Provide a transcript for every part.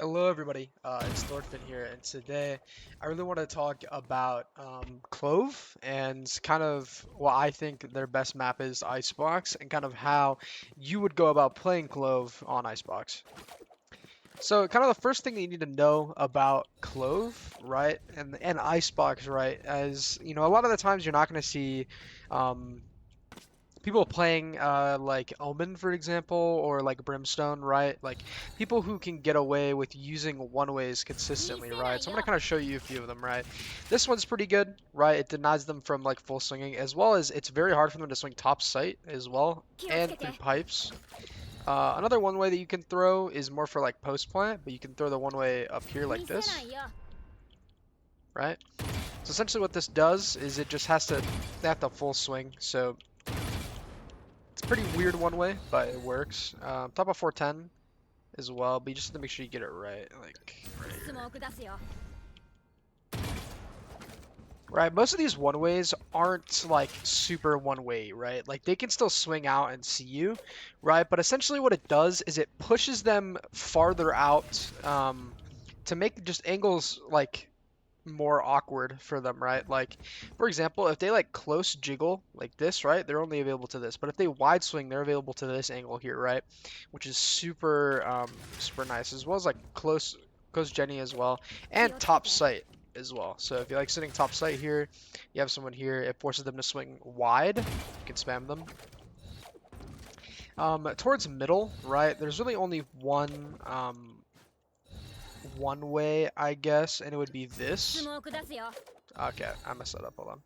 Hello everybody, it's Thorfinn here, and today I really want to talk about Clove and kind of what I think their best map is, Icebox, and kind of how you would go about playing Clove on Icebox. So kind of the first thing that you need to know about Clove, right, and Icebox, right, as you know, a lot of the times you're not going to see um, people playing like Omen, for example, or like Brimstone, right? Like people who can get away with using one ways consistently, right? So I'm gonna kind of show you a few of them, right? This one's pretty good, right? It denies them from like full swinging, as well as it's very hard for them to swing top sight as well, and through pipes. Another one way that you can throw is more for like post plant, but you can throw the one way up here like this, right? So essentially what this does is it just has to, they have to full swing, so it's a pretty weird one way, but it works. Top of 410 as well, but you just have to make sure you get it right, like right here. Right, most of these one ways aren't like super one way, right? Like they can still swing out and see you, right? But essentially what it does is it pushes them farther out to make just angles like more awkward for them, right? Like, for example, if they like close jiggle like this, right, they're only available to this. But if they wide swing, they're available to this angle here, right? Which is super, super nice, as well as like close Jenny as well, and top sight as well. So if you like sitting top sight here, you have someone here, it forces them to swing wide. You can spam them. Towards middle, right, there's really only one way, I guess, and it would be this. Okay, I messed that up. Hold on.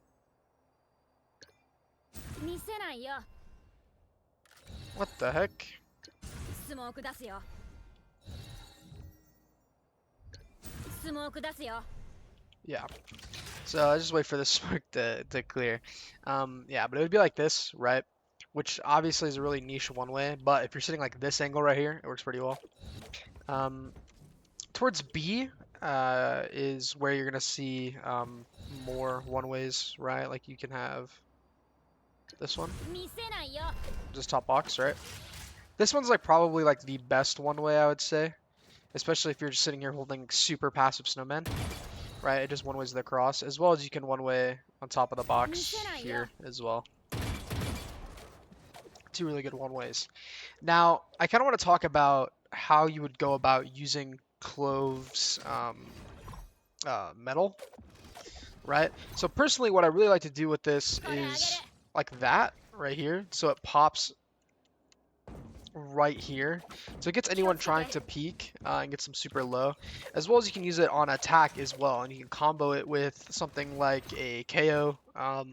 What the heck? Yeah. So I just wait for the smoke to clear. Yeah, but it would be like this, right? Which obviously is a really niche one way, but if you're sitting like this angle right here, it works pretty well. Towards B is where you're gonna see more one ways, right? Like you can have this one, just top box, right? This one's like probably like the best one way, I would say, especially if you're just sitting here holding super passive snowmen, right? It just one ways the cross, as well as you can one way on top of the box here as well. Two really good one ways. Now, I kind of want to talk about how you would go about using Clove's metal, right? So personally, what I really like to do with this is like that right here. So it pops right here. So it gets anyone trying to peek and gets them super low. As well as you can use it on attack as well. And you can combo it with something like a KO,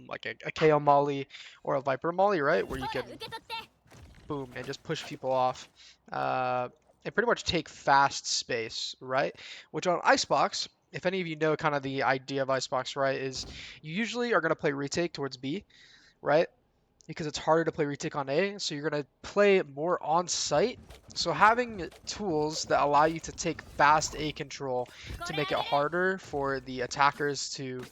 like a KO molly or a Viper molly, right? Where you can boom and just push people off. And pretty much take fast space, right? Which on Icebox, if any of you know kind of the idea of Icebox, right, is you usually are going to play retake towards B, right? Because it's harder to play retake on A, so you're going to play more on site. So having tools that allow you to take fast A control to make it harder for the attackers to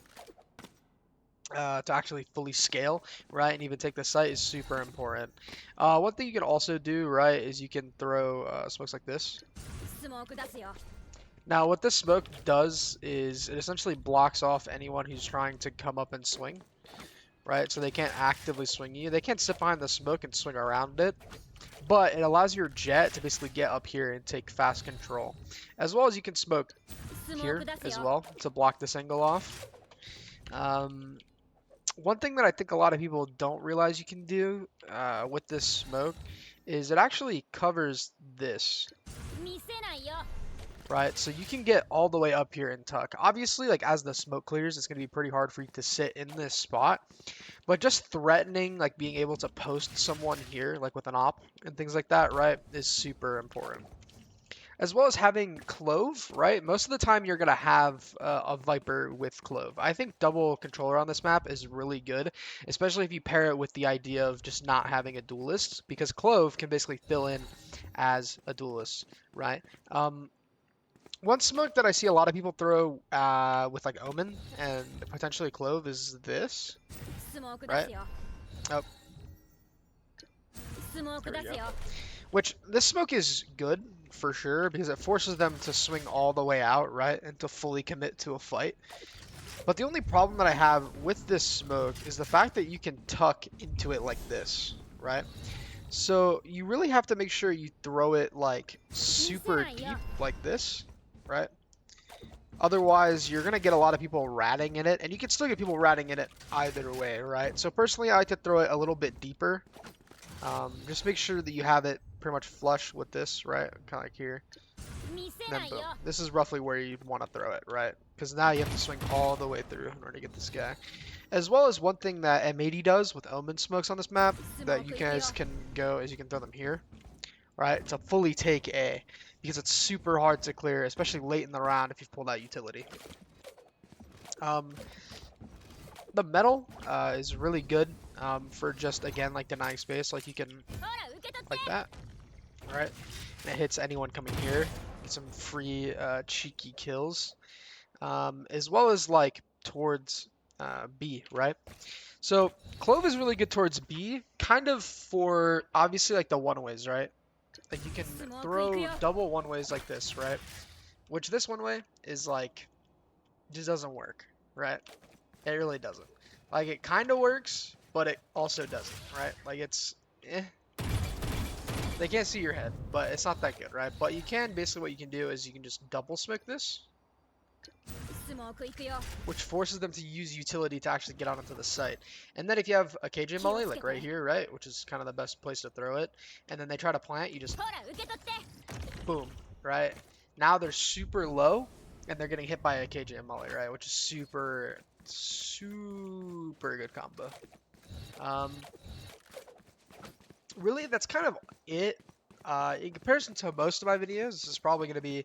actually fully scale, right, and even take the site is super important. One thing you can also do, right, is you can throw smokes like this. Now, what this smoke does is it essentially blocks off anyone who's trying to come up and swing, right? So they can't actively swing you. They can't sit behind the smoke and swing around it, but it allows your jet to basically get up here and take fast control. As well as you can smoke here as well to block this angle off. One thing that I think a lot of people don't realize you can do with this smoke is it actually covers this, right? So you can get all the way up here and tuck. Obviously, like as the smoke clears, it's going to be pretty hard for you to sit in this spot. But just threatening, like being able to post someone here, like with an op and things like that, right, is super important. As well as having Clove, right? Most of the time you're going to have a Viper with Clove. I think double controller on this map is really good, especially if you pair it with the idea of just not having a duelist, because Clove can basically fill in as a duelist, right? One smoke that I see a lot of people throw with like Omen and potentially Clove is this, right? Oh, there we go. Which this smoke is good, for sure because it forces them to swing all the way out, right, and to fully commit to a fight. But the only problem that I have with this smoke is the fact that you can tuck into it like this, right? So you really have to make sure you throw it like super deep like this, right? Otherwise, you're gonna get a lot of people ratting in it, and you can still get people ratting in it either way, right? So personally, I like to throw it a little bit deeper. Just make sure that you have it pretty much flush with this, right? Kind of like here. And then boom. This is roughly where you'd want to throw it, right? Because now you have to swing all the way through in order to get this guy. As well as one thing that M80 does with Omen smokes on this map that you guys can go is you can throw them here, right? To fully take A. Because it's super hard to clear, especially late in the round if you've pulled out utility. The metal is really good for just, again, like denying space. Like you can, like that, right? And it hits anyone coming here. Get some free cheeky kills. As well as like towards B, right? So Clove is really good towards B, kind of for obviously like the one ways, right? Like you can throw double one ways like this, right? Which this one way is like just doesn't work, right? It really doesn't. Like it kind of works, but it also doesn't, right? Like it's eh. They can't see your head, but it's not that good, right? But you can basically what you can do is you can just double smoke this, which forces them to use utility to actually get out onto the site. And then if you have a KJ molly, like right here, right, which is kind of the best place to throw it, and then they try to plant, you just boom, right? Now they're super low, and they're getting hit by a KJ molly, right, which is super, super good combo. Really, that's kind of it. In comparison to most of my videos, this is probably going to be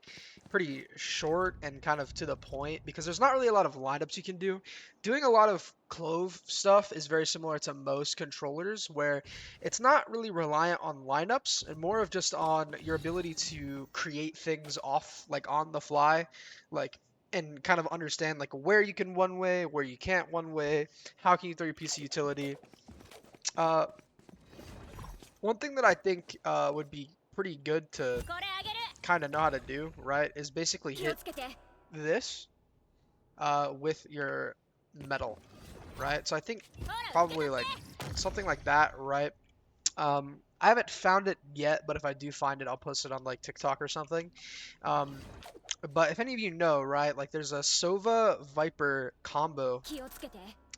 pretty short and kind of to the point because there's not really a lot of lineups you can do. Doing a lot of Clove stuff is very similar to most controllers where it's not really reliant on lineups and more of just on your ability to create things off, like on the fly, like and kind of understand like where you can one way, where you can't one way, how can you throw your piece of utility. Uh, One thing that I think would be pretty good to kind of know how to do, right, is basically hit this with your metal, right? So I think probably like something like that, right? I haven't found it yet, but if I do find it, I'll post it on like TikTok or something. Um, but if any of you know, right, like there's a Sova Viper combo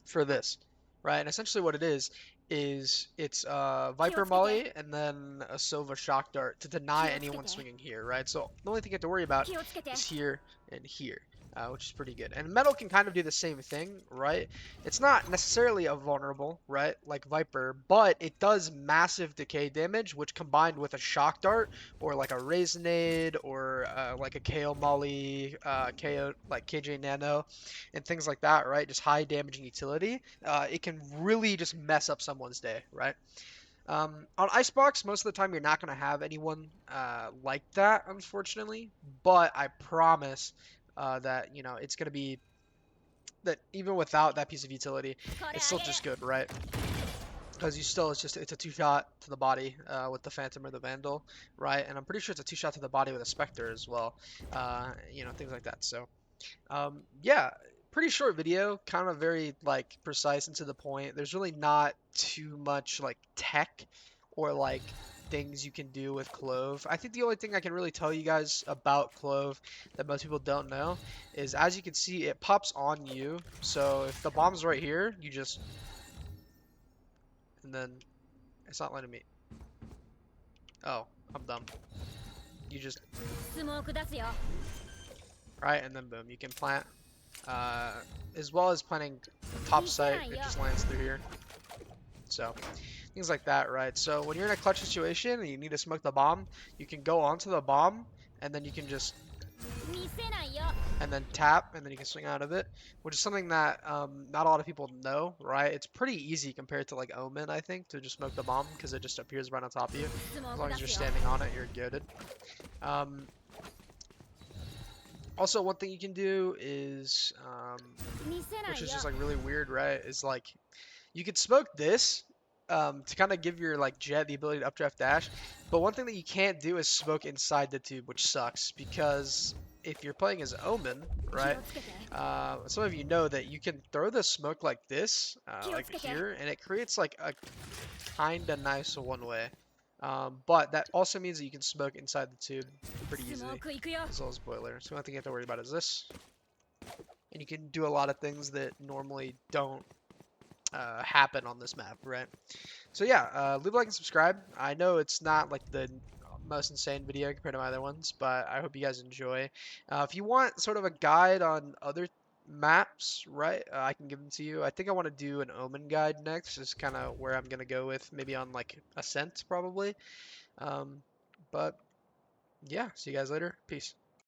for this, right? And essentially what it is it's Viper Molly and then a Sova Shock Dart to deny anyone swinging here, right? So the only thing you have to worry about is here and here, which is pretty good. And Metal can kind of do the same thing, right? It's not necessarily a vulnerable, right, like Viper, but it does massive decay damage, which combined with a Shock Dart or like a Raisinade or like a KO Molly, KO like KJ Nano, and things like that, right? Just high damaging utility. It can really just mess up someone's day, right? On Icebox, most of the time you're not going to have anyone like that, unfortunately. But I promise that it's going to be that even without that piece of utility, it's still just good, right? Because it's a two-shot to the body with the Phantom or the Vandal, right? And I'm pretty sure it's a two-shot to the body with a Spectre as well, things like that. So yeah, pretty short video, kind of very like precise and to the point. There's really not too much like tech or like things you can do with Clove. I think the only thing I can really tell you guys about Clove that most people don't know is, as you can see, it pops on you. So if the bomb's right here, you just, and then it's not letting me. Oh, I'm dumb. You just, right, and then boom, you can plant. As well as planting top site, it just lands through here. So things like that, right? So when you're in a clutch situation and you need to smoke the bomb, you can go onto the bomb and then you can just and then tap and then you can swing out of it, which is something that not a lot of people know, right? It's pretty easy compared to like Omen, I think, to just smoke the bomb because it just appears right on top of you. As long as you're standing on it, you're good. Also, one thing you can do is, which is just like really weird, right? Is like you could smoke this to kind of give your like jet the ability to updraft dash. But one thing that you can't do is smoke inside the tube, which sucks because if you're playing as Omen, right? Some of you know that you can throw the smoke like this, like here, and it creates like a kinda nice one way. But that also means that you can smoke inside the tube pretty easily, as well as boiler. So the only thing you have to worry about is this, and you can do a lot of things that normally don't happen on this map, right? So yeah, leave a like and subscribe. I know it's not like the most insane video compared to my other ones, but I hope you guys enjoy. If you want sort of a guide on other maps, right, I can give them to you. I think I want to do an Omen guide next, is kind of where I'm gonna go with, maybe on like Ascent probably. Um, but yeah, see you guys later. Peace.